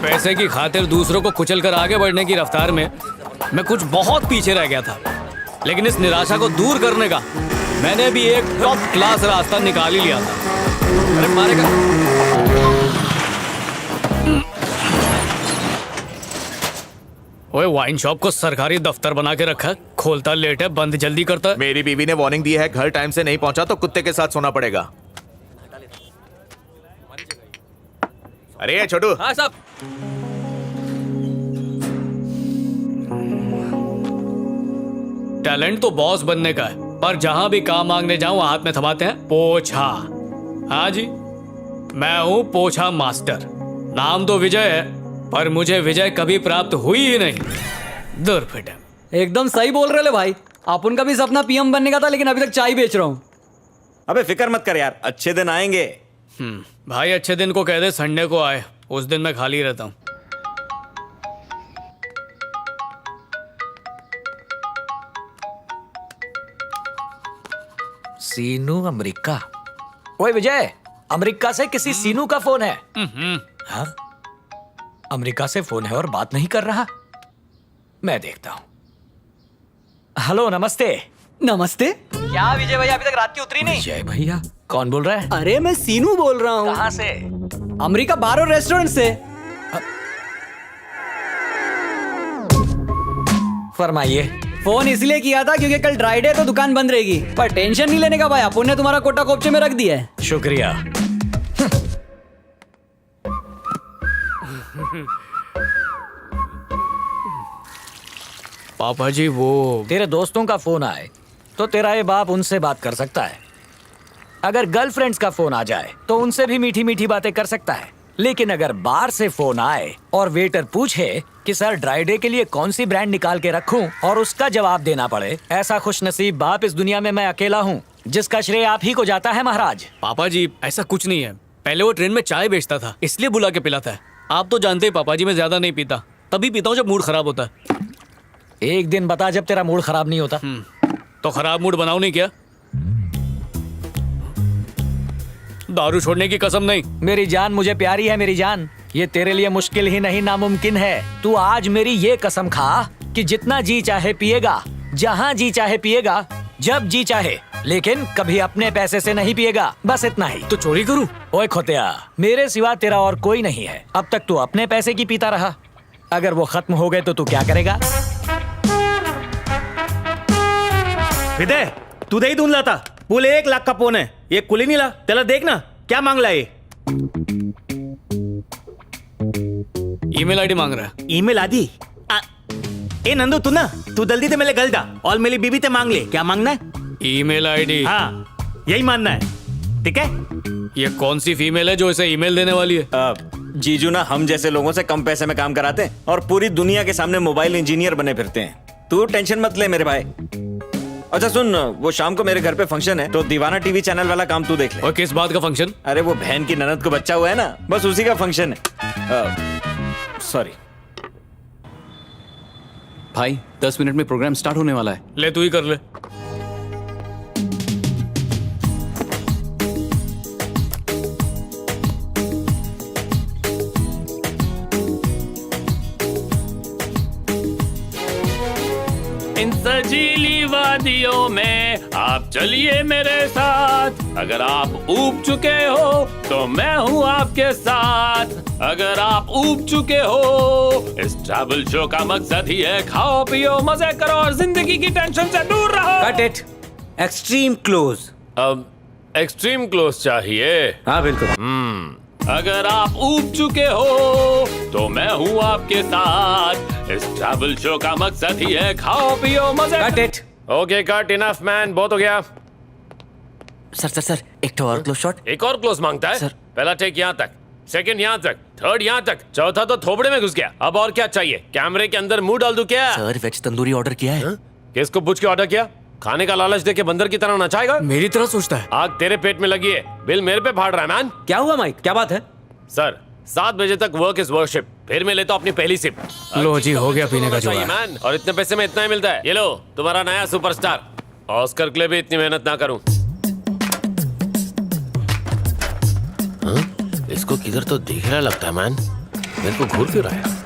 पैसे की खातिर दूसरों को कुचल कर आगे बढ़ने की रफ्तार में मैं कुछ बहुत पीछे रह गया था, लेकिन इस निराशा को दूर करने का मैंने भी एक टॉप क्लास रास्ता निकाल ही लिया था। अरे मारेगा। ओए, वाइन शॉप को सरकारी दफ्तर बना के रखा, खोलता लेट है, बंद जल्दी करता है। मेरी बीवी ने वार्निंग दी है, घर टाइम से नहीं पहुंचा तो कुत्ते के साथ सोना पड़ेगा। अरे छोटू। हाँ साहब। टैलेंट तो बॉस बनने का है, पर जहां भी काम मांगने जाऊं हाथ में थमाते हैं पोछा। हाँ जी, मैं हूं पोछा मास्टर। नाम तो विजय है, पर मुझे विजय कभी प्राप्त हुई ही नहीं। दूर फिटे। एकदम सही बोल रहे ले भाई। अपन का भी सपना पीएम बनने का था, लेकिन अभी तक चाय बेच रहा हूँ। अबे फिक्र मत कर यार, अच्छे दिन आएंगे। भाई अच्छे दिन को कह दे संडे को आए, उस दिन मैं खाली रहता हूँ। सीनू अमेरिका। ओए विजय, अमेरिका से किसी सीनू का फोन है। हाँ, अमेरिका से फोन है और बात नहीं कर रहा। मैं देखता हूं। हेलो, नमस्ते। नमस्ते। क्या विजय भैया अभी तक रात की उतरी नहीं? विजय भैया कौन बोल रहा है? अरे मैं सीनू बोल रहा हूँ। कहाँ से? अमेरिका बार और रेस्टोरेंट से। फरमाइए। फोन इसलिए किया था क्योंकि कल ड्राई डे तो दुकान बंद रहेगी, पर टेंशन नहीं लेने का भाई, अपन ने तुम्हारा कोटा कोपचे में रख दिया है। शुक्रिया। पापा जी वो तेरे दोस्तों का फोन आए तो तेरा ये बाप उनसे बात कर सकता है। अगर गर्लफ्रेंड्स का फोन आ जाए तो उनसे भी मीठी मीठी बातें कर सकता है। लेकिन अगर बार से फोन आए और वेटर पूछे कि सर ड्राई डे के लिए कौन सी ब्रांड निकाल के रखूं और उसका जवाब देना पड़े, ऐसा खुशनसीब बाप इस दुनिया में मैं अकेला हूं, जिसका श्रेय आप ही को जाता है महाराज। पापा जी ऐसा कुछ नहीं है। पहले वो ट्रेन में चाय बेचता था, इसलिए बुला के पिलाता है। आप तो जानते हैं पापा जी, मैं ज्यादा नहीं पीता, तभी पीता हूँ जब मूड खराब होता है। एक दिन बता जब तेरा मूड खराब नहीं होता। तो खराब मूड बनाओ नहीं क्या? दारू छोड़ने की कसम नहीं। मेरी जान मुझे प्यारी है, मेरी जान। ये तेरे लिए मुश्किल ही नहीं नामुमकिन है। तू आज मेरी ये कसम खा कि जितना जी चाहे पिएगा, जहाँ जी चाहे पिएगा, जब जी चाहे, लेकिन कभी अपने पैसे से नहीं पिएगा। बस इतना ही। तो चोरी करूं? ओए खोतिया, मेरे सिवा तेरा और कोई नहीं है। अब तक तू अपने पैसे की पीता रहा, अगर वो खत्म हो गए तो तू क्या करेगा? विदय, तू दही धुन लाता पुले 1 लाख का फोन है, ये कुली नहीं ला त्याला देख ना क्या मांगला ये। ईमेल आईडी मांग रहा है। ईमेल आदि ए नंदू, तू जल्दी से मेरे गल दा और मेरी बीबी से मांग ले। क्या मांगना है? Email ID. हाँ, यही मानना है, ठीक है? ये कौन सी फीमेल है जो इसे ईमेल देने वाली है? जीजू ना हम जैसे लोगों से कम पैसे में काम कराते हैं और पूरी दुनिया के सामने मोबाइल इंजीनियर बने फिरते हैं। तू टेंशन मत ले मेरे भाई। अच्छा सुन, वो शाम को मेरे घर पे फंक्शन है तो दीवाना टीवी चैनल वाला काम तू देख ले। और किस बात का फंक्शन? अरे वो बहन की ननद को बच्चा हुआ है ना, बस उसी का फंक्शन है। सॉरी भाई, 10 मिनट में प्रोग्राम स्टार्ट होने वाला है। ले तू ही कर ले। इन सजीली वादियों में आप चलिए मेरे साथ। अगर आप ऊब चुके हो तो मैं हूँ आपके साथ। अगर आप ऊब चुके हो, इस ट्रैवल शो का मकसद ही है खाओ पियो मजे करो और जिंदगी की टेंशन से दूर रहो। Cut it. Extreme close. अब एक्सट्रीम क्लोज चाहिए? हाँ बिल्कुल। अगर आप ऊब चुके हो तो मैं हूँ आपके साथ। इस ट्रैवल शो का मकसद ही है खाओ पियो मजे। Cut it. Okay cut, enough man, बहुत हो गया। सर एक तो और क्लोज शॉट। एक और क्लोज मांगता है? सर। पहला टेक यहाँ तक, सेकंड यहाँ तक, थर्ड यहाँ तक, चौथा तो थोबड़े में घुस गया। अब और क्या चाहिए? कैमरे के अंदर मुंह डाल दूं क्या? सर वेज तंदूरी ऑर्डर किया है। किसको पूछ के ऑर्डर किया? खाने का लालच देके बंदर की तरह नचाएगा? मेरी तरह सोचता है। आग तेरे पेट में लगी है, बिल मेरे पे फाड़ रहा है मैन। क्या हुआ माइक, क्या बात है? सर 7 बजे तक वर्क इज वर्शिप, फिर मैं लेता हूँ अपनी पहली सिप। लो जी, हो गया पीने का जुगाड़। मैन, और इतने पैसे में इतना ही मिलता है। ये लो तुम्हारा नया सुपरस्टार। ऑस्कर के लिए भी इतनी मेहनत ना करूं। इसको किधर तो दिख रहा लगता है मैन। मेरे को घूर क्यों रहा है?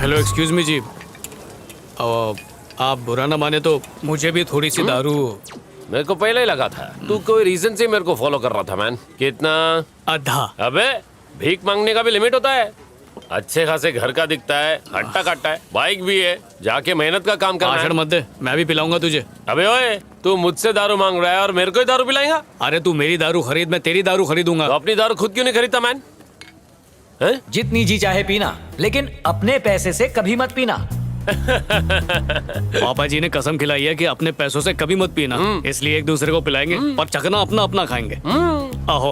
हेलो एक्सक्यूज मी जी, आप बुरा ना माने तो मुझे भी थोड़ी सी दारू। मेरे को पहले ही लगा था तू कोई रीजन से मेरे को फॉलो कर रहा था मैन। कितना? आधा। अबे भीख मांगने का भी लिमिट होता है। अच्छे खासे घर का दिखता है, हट्टा कट्टा है, बाइक भी है, जाके मेहनत का काम करना भाषण है। मत दे, मैं भी पिलाऊंगा तुझे। अबे ओए, तू मुझसे दारू मांग रहा है और मेरे को ही दारू पिलाएगा? अरे तू मेरी दारू खरीद, मैं तेरी दारू खरीदूंगा। तो अपनी दारू खुद क्यों नहीं खरीदता मैन? हैं? जितनी जी चाहे पीना, लेकिन अपने पैसे से कभी मत पीना। पापा जी ने कसम खिलाई है कि अपने पैसों से कभी मत पीना, इसलिए एक दूसरे को पिलाएंगे पर चखना अपना अपना खाएंगे। आहो।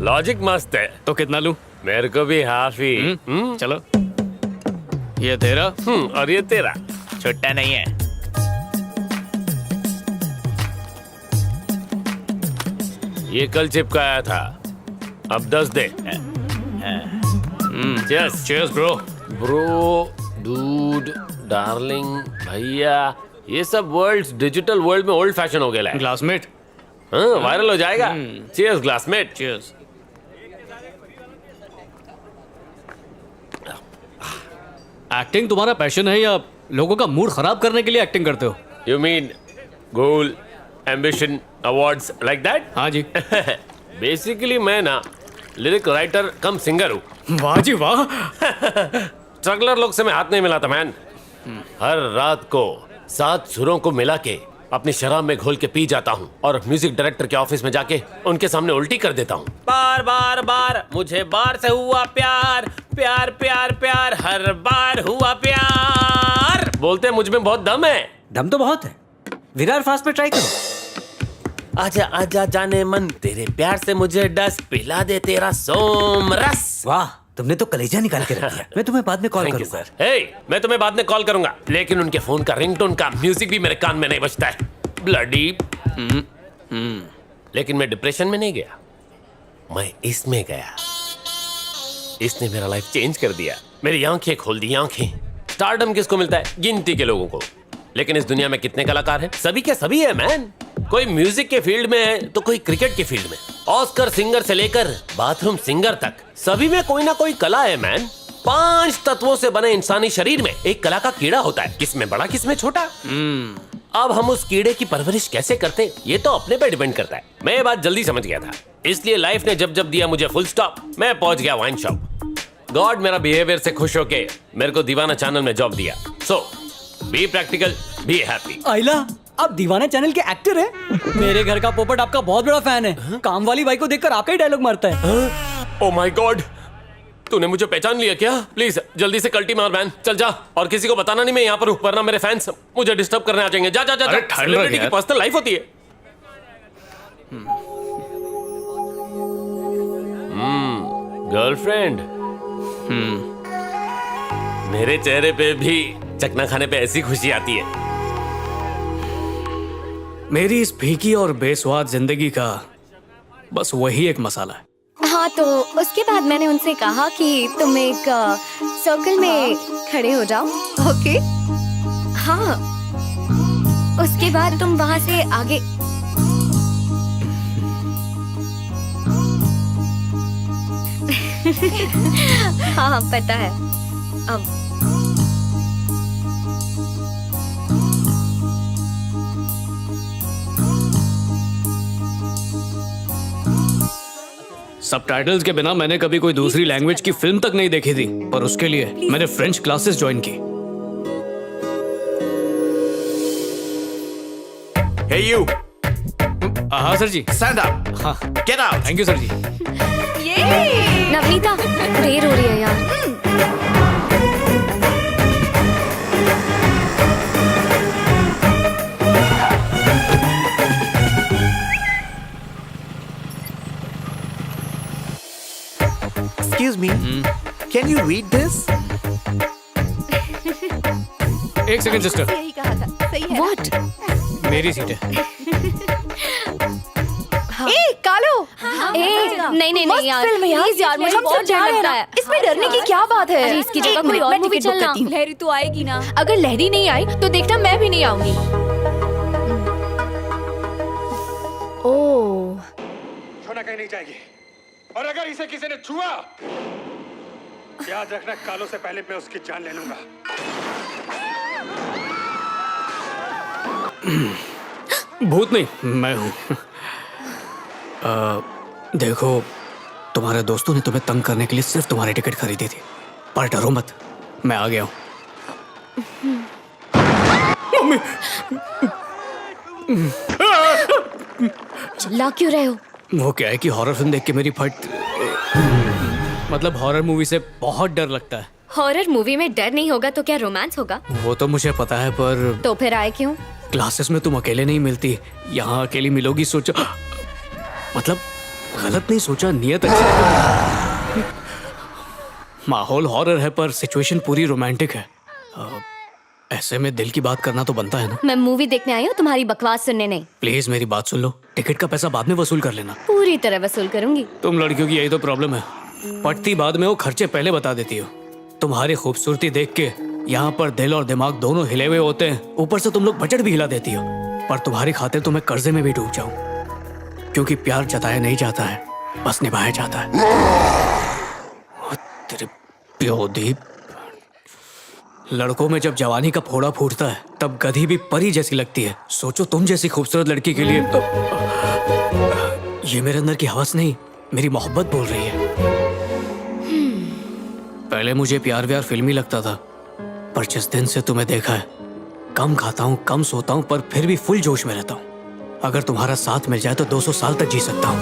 लॉजिक मस्त है। तो कितना लूं? मेरे को भी हाफ ही। चलो, ये तेरा और ये तेरा। छुट्टा नहीं है। ये कल चिपकाया था, अब 10 दे। Cheers. Cheers bro. Bro, dude, darling, भैया, ये सब वर्ड्स डिजिटल वर्ल्ड में ओल्ड फैशन हो गया है। क्लासमेट। हाँ, वायरल हो जाएगा। Cheers classmate. चीयर्स। एक्टिंग तुम्हारा पैशन है या लोगों का मूड खराब करने के लिए एक्टिंग करते हो? You mean goal, ambition, awards like that? हाँ जी। बेसिकली मैं ना लिरिक राइटर कम सिंगर हूँ। वाह जी वाह। स्ट्रगलर लोग से मैं हाथ नहीं मिलाता मैन। हर रात को 7 सुरों को मिला के अपनी शराब में घोल के पी जाता हूँ और म्यूजिक डायरेक्टर के ऑफिस में जाके उनके सामने उल्टी कर देता हूँ। बार बार बार मुझे बार से हुआ प्यार, प्यार प्यार प्यार, हर बार हुआ प्यार। बोलते हैं मुझ में बहुत दम है। दम तो बहुत है, विरार फास्ट पे ट्राई करो। आजा आजा जाने मन, तेरे प्यार से मुझे डस, पिला दे तेरा सोम रस। वाह, तुमने तो कलेजा निकाल के रख दिया। मैं तुम्हें बाद में कॉल थैंक यू करूंगा। सर। हे, मैं तुम्हें बाद में कॉल करूंगा, लेकिन उनके फोन का रिंगटोन का म्यूजिक भी मेरे कान में नहीं बजता है। ब्लडी। लेकिन मैं डिप्रेशन में नहीं गया, मैं इसमें गया। इसने मेरा लाइफ चेंज कर दिया, मेरी आंखें खोल दी आंखें। स्टारडम किसको मिलता है? गिनती के लोगों को। लेकिन इस दुनिया में कितने कलाकार हैं? सभी के सभी है मैन। कोई म्यूजिक के फील्ड में है तो कोई क्रिकेट के फील्ड में। ऑस्कर सिंगर से लेकर बाथरूम सिंगर तक सभी में कोई ना कोई कला है मैन। 5 तत्वों से बने इंसानी शरीर में एक कला का कीड़ा होता है, किसमें बड़ा किसमें छोटा। अब हम उस कीड़े की परवरिश कैसे करते, ये तो अपने पे डिपेंड करता है। मैं ये बात जल्दी समझ गया था, इसलिए लाइफ ने जब जब दिया मुझे फुल स्टॉप, मैं पहुंच गया वाइन शॉप। गॉड मेरा बिहेवियर से खुश होके मेरे को दीवाना चैनल में जॉब दिया। सो बी प्रैक्टिकल, बी हैप्पी। आइला, आप दीवाना चैनल के एक्टर हैं? मेरे घर का पोपट आपका बहुत बड़ा फैन है। काम वाली बाई को देखकर आपका ही डायलॉग मारता है। ओ माय गॉड, तूने मुझे पहचान लिया क्या? प्लीज जल्दी से कल्टी मार मैन, चल जा। और किसी को बताना नहीं मैं यहाँ पर हूँ, वरना मेरे फैंस मुझे डिस्टर्ब करने आ जाएंगे। जा जा जा, अरे ठंड लग सेलिब्रिटी की यार। पर्सनल लाइफ होती है। गर्लफ्रेंड। मेरे चेहरे पे भी चकना खाने पे ऐसी खुशी आती है। मेरी इस फीकी और बेस्वाद जिंदगी का बस वही एक मसाला है। हाँ, तो उसके बाद मैंने उनसे कहा कि तुम एक सर्कल में खड़े हो जाओ। ओके? हाँ, उसके बाद तुम वहां से आगे। हाँ पता है। अब सबटाइटल्स के बिना मैंने कभी कोई दूसरी लैंग्वेज की फिल्म तक नहीं देखी थी, पर उसके लिए मैंने फ्रेंच क्लासेस ज्वाइन की। Hey you, हाँ सर जी। stand up. हाँ, Get out. Thank you sir ji. Navneeta, देर हो रही है यार। Excuse me. Can you read this? एक सेकंड सिस्टर। यही कहा था, सही व्हाट? मेरी सीट है। ए कालो, नहीं नहीं नहीं यार, फिल्म है यार, प्लीज यार, मुझे हम बहुत सब जा डर रहे हैं लगता ना। है। इसमें डरने की क्या बात है? अरे इसकी जगह एक कोई मिनट, और मैं मूवी टिकट बुक चलना। करती हूँ। लहरी तो आएगी ना? अगर लहरी नहीं आई तो देखना मैं भी नहीं आऊंगी। ओह, सोना कहीं नहीं जाएगी, और अगर इसे किसी ने छुआ, याद रखना कालों से पहले मैं उसकी जान ले लूंगा। भूत नहीं, मैं हूँ। देखो, तुम्हारे दोस्तों ने तुम्हें तंग करने के लिए सिर्फ तुम्हारी टिकट खरीदी थी, पर डरो मत, मैं आ गया हूँ। चिल्ला क्यों रहे हो? वो क्या है कि हॉरर फिल्म देख के मेरी फट, मतलब हॉरर मूवी से बहुत डर लगता है। हॉरर मूवी में डर नहीं होगा तो क्या रोमांस होगा? वो तो मुझे पता है, पर तो फिर आए क्यों? क्लासेस में तुम अकेले नहीं मिलती, यहाँ अकेली मिलोगी सोचा, मतलब गलत नहीं सोचा, नियत अच्छी है। माहौल हॉरर है पर सिचुएशन पूरी रोमांटिक है। ऐसे में दिल की बात करना तो बनता है ना। मैं मूवी देखने आई हूँ, तुम्हारी बकवास सुनने नहीं। प्लीज मेरी बात सुन लो, टिकट का पैसा बाद में वसूल कर लेना। पूरी तरह वसूल करूंगी। तुम लड़कियों की यही तो प्रॉब्लम है, पटती बाद में हो, खर्चे पहले बता देती हो। तुम्हारी खूबसूरती देख के यहाँ पर दिल और दिमाग दोनों हिले हुए होते हैं, ऊपर से तुम लोग बजट भी हिला देती हो। पर तुम्हारी खातिर तो मैं कर्जे में भी डूब जाऊं, क्योंकि प्यार जताया नहीं जाता है, बस निभाया जाता है। तेरे प्योदीप, लड़कों में जब जवानी का फोड़ा फूटता है तब गधी भी परी जैसी लगती है। सोचो तुम जैसी खूबसूरत लड़की के लिए। ये मेरे अंदर की हवस नहीं, मेरी मोहब्बत बोल रही है। पहले मुझे प्यार व्यार फिल्मी लगता था, पर जिस दिन से तुम्हें देखा है, कम खाता हूँ, कम सोता हूँ, पर फिर भी फुल जोश में रहता हूँ। अगर तुम्हारा साथ मिल जाए तो 200 साल तक जी सकता हूँ।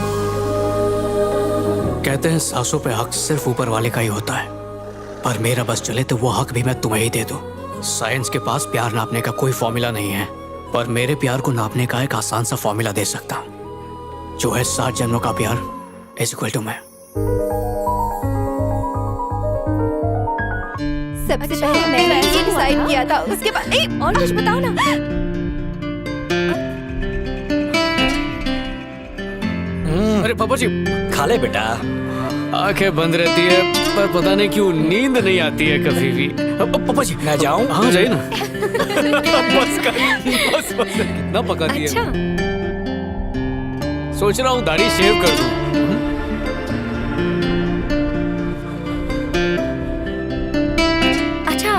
कहते हैं सांसों पे हक सिर्फ ऊपर वाले का ही होता है, पर मेरा बस चले तो वो हक भी मैं तुम्हें ही दे दूं। साइंस के पास प्यार नापने का कोई फॉर्मूला नहीं है, पर मेरे प्यार को नापने का एक आसान सा फॉर्मूला दे सकता हूँ, जो है 7 जन्मों का प्यार इज इक्वल टू मैं। सबसे पहले मैंने ये डिसाइड किया था, उसके बाद और कुछ बताओ ना। अरे पापा जी, खा ले बेटा। आंखें बंद रहती है पर पता नहीं क्यों नींद नहीं आती है कभी भी। पापा जी, मैं जाऊं? हाँ जाइए ना। बस बस कितना पका दिया। अच्छा, सोच रहा हूँ दाढ़ी शेव कर दूं। अच्छा,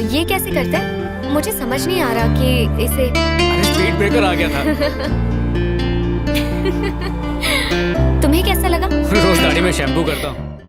ये कैसे करते हैं? मुझे समझ नहीं आ रहा कि इसे। अरे स्पीड ब्रेकर आ गया था। तुम्हें कैसा लगा? रोज दाढ़ी में शैम्पू करता हूँ।